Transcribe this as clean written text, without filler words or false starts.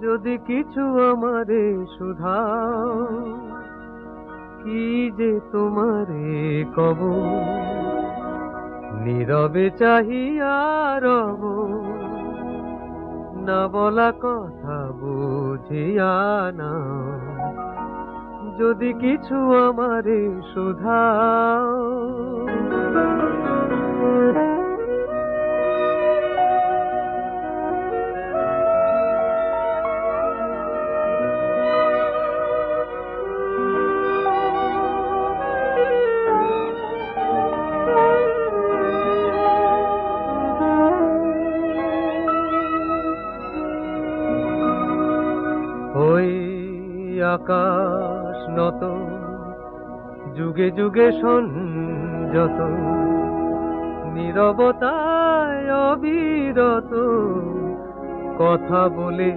যদি কিছু আমারে শুধাও, কি যে তোমারে কব, নীরবে চাহিয়া রব, না বলা কথা বুঝিয়া না। যদি কিছু আমারে শুধাও, ওই আকাশ নত, যুগে যুগে সংযত, নীরবতায় অবিরত কথা বলে